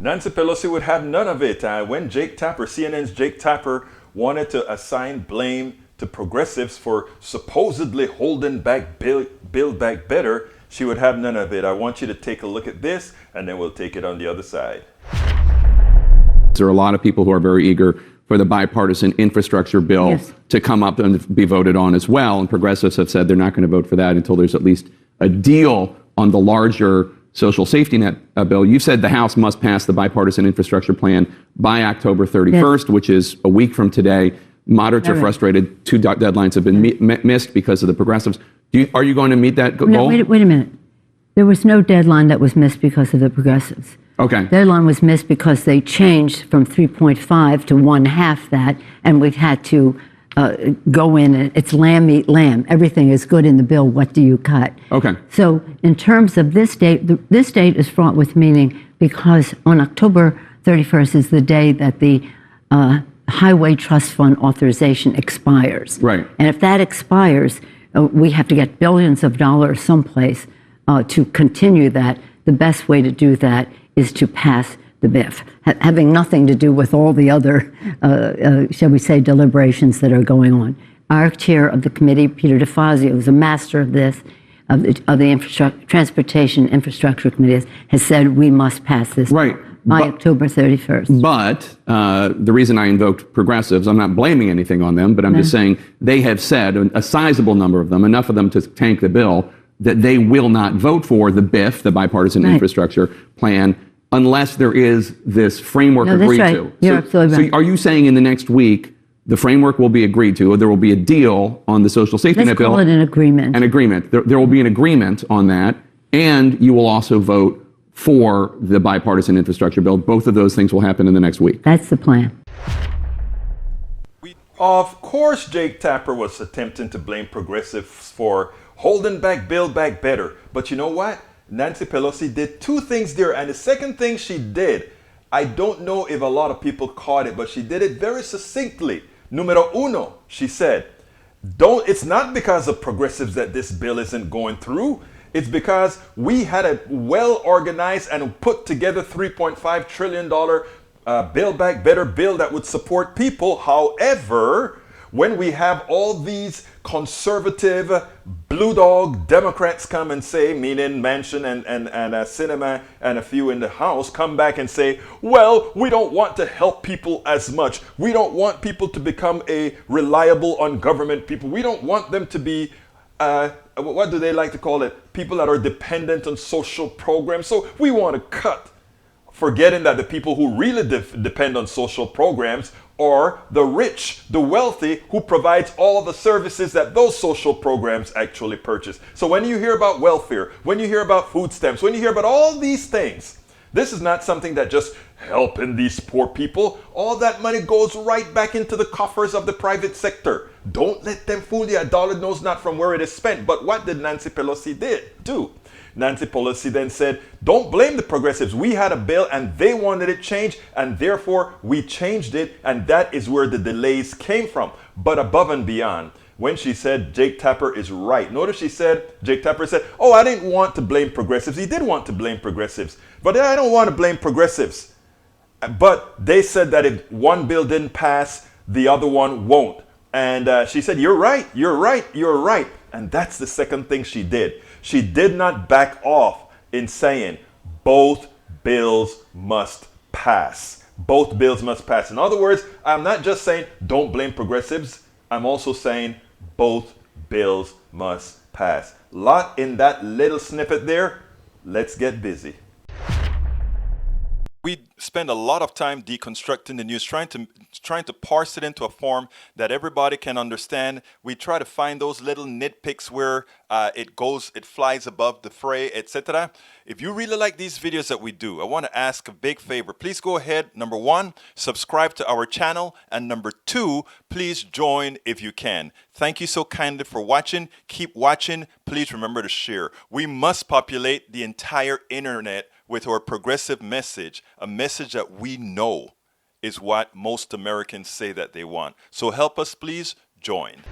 Nancy Pelosi would have none of it. When Jake Tapper, CNN's Jake Tapper, wanted to assign blame to progressives for supposedly holding back Build Back Better, she would have none of it. I want you to take a look at this, and then we'll take it on the other side. There are a lot of people who are very eager for the bipartisan infrastructure bill to come up and be voted on as well. And progressives have said they're not going to vote for that until there's at least a deal on the larger social safety net bill. You said the House must pass the bipartisan infrastructure plan by October 31st, which is a week from today. Moderates are frustrated. Two deadlines have been missed because of the progressives. Are you going to meet that goal? No, wait a minute. There was no deadline that was missed because of the progressives. Okay. Deadline was missed because they changed from 3.5 to 1/2 that, and we've had to go in and it's lamb eat lamb. Everything is good in the bill. What do you cut? Okay. So in terms of this date, this date is fraught with meaning because on October 31st is the day that the Highway Trust Fund authorization expires. Right. And if that expires, we have to get billions of dollars someplace to continue that. The best way to do that is to pass the BIF, having nothing to do with all the other, shall we say, deliberations that are going on. Our chair of the committee, Peter DeFazio, who's a master of this, of the Transportation Infrastructure Committee, has said we must pass this by October 31st. But the reason I invoked progressives, I'm not blaming anything on them, but I'm just saying they have said, a sizable number of them, enough of them to tank the bill, that they will not vote for the BIF, the bipartisan infrastructure plan, unless there is this framework agreed to. You're absolutely right. So are you saying in the next week the framework will be agreed to, or there will be a deal on the social safety net bill? Let's call it an agreement. An agreement. There will be an agreement on that, and you will also vote for the bipartisan infrastructure bill. Both of those things will happen in the next week. That's the plan. Of course, Jake Tapper was attempting to blame progressives for holding back Build Back Better. But you know what? Nancy Pelosi did two things there. And the second thing she did, I don't know if a lot of people caught it, but she did it very succinctly. Numero uno, she said, it's not because of progressives that this bill isn't going through. It's because we had a well-organized and put together $3.5 trillion Build Back Better bill that would support people. However, when we have all these conservative blue dog Democrats come and say, meaning Manchin and Cinema and a few in the House, come back and say, well, we don't want to help people as much. We don't want people to become a reliable on government people. We don't want them to be, what do they like to call it? People that are dependent on social programs. So we want to cut. Forgetting that the people who really depend on social programs are the rich, the wealthy, who provides all the services that those social programs actually purchase. So when you hear about welfare, when you hear about food stamps, when you hear about all these things, this is not something that just helping these poor people. All that money goes right back into the coffers of the private sector. Don't let them fool you. A dollar knows not from where it is spent. But what did Nancy Pelosi do? Nancy Pelosi then said, don't blame the progressives. We had a bill and they wanted it changed, and therefore we changed it, and that is where the delays came from. But above and beyond, when she said Jake Tapper is right, notice she said, Jake Tapper said, oh, I didn't want to blame progressives. He did want to blame progressives, but I don't want to blame progressives. But they said that if one bill didn't pass, the other one won't. And she said, you're right, you're right, you're right. And that's the second thing she did. She did not back off in saying both bills must pass. Both bills must pass. In other words, I'm not just saying don't blame progressives. I'm also saying both bills must pass. Lot in that little snippet there. Let's get busy. We spend a lot of time deconstructing the news, trying to parse it into a form that everybody can understand. We try to find those little nitpicks where it flies above the fray, etc. If you really like these videos that we do, I want to ask a big favor. Please go ahead. Number one, subscribe to our channel. And number two, please join if you can. Thank you so kindly for watching. Keep watching. Please remember to share. We must populate the entire internet with our progressive message, a message that we know is what most Americans say that they want. So help us, please join.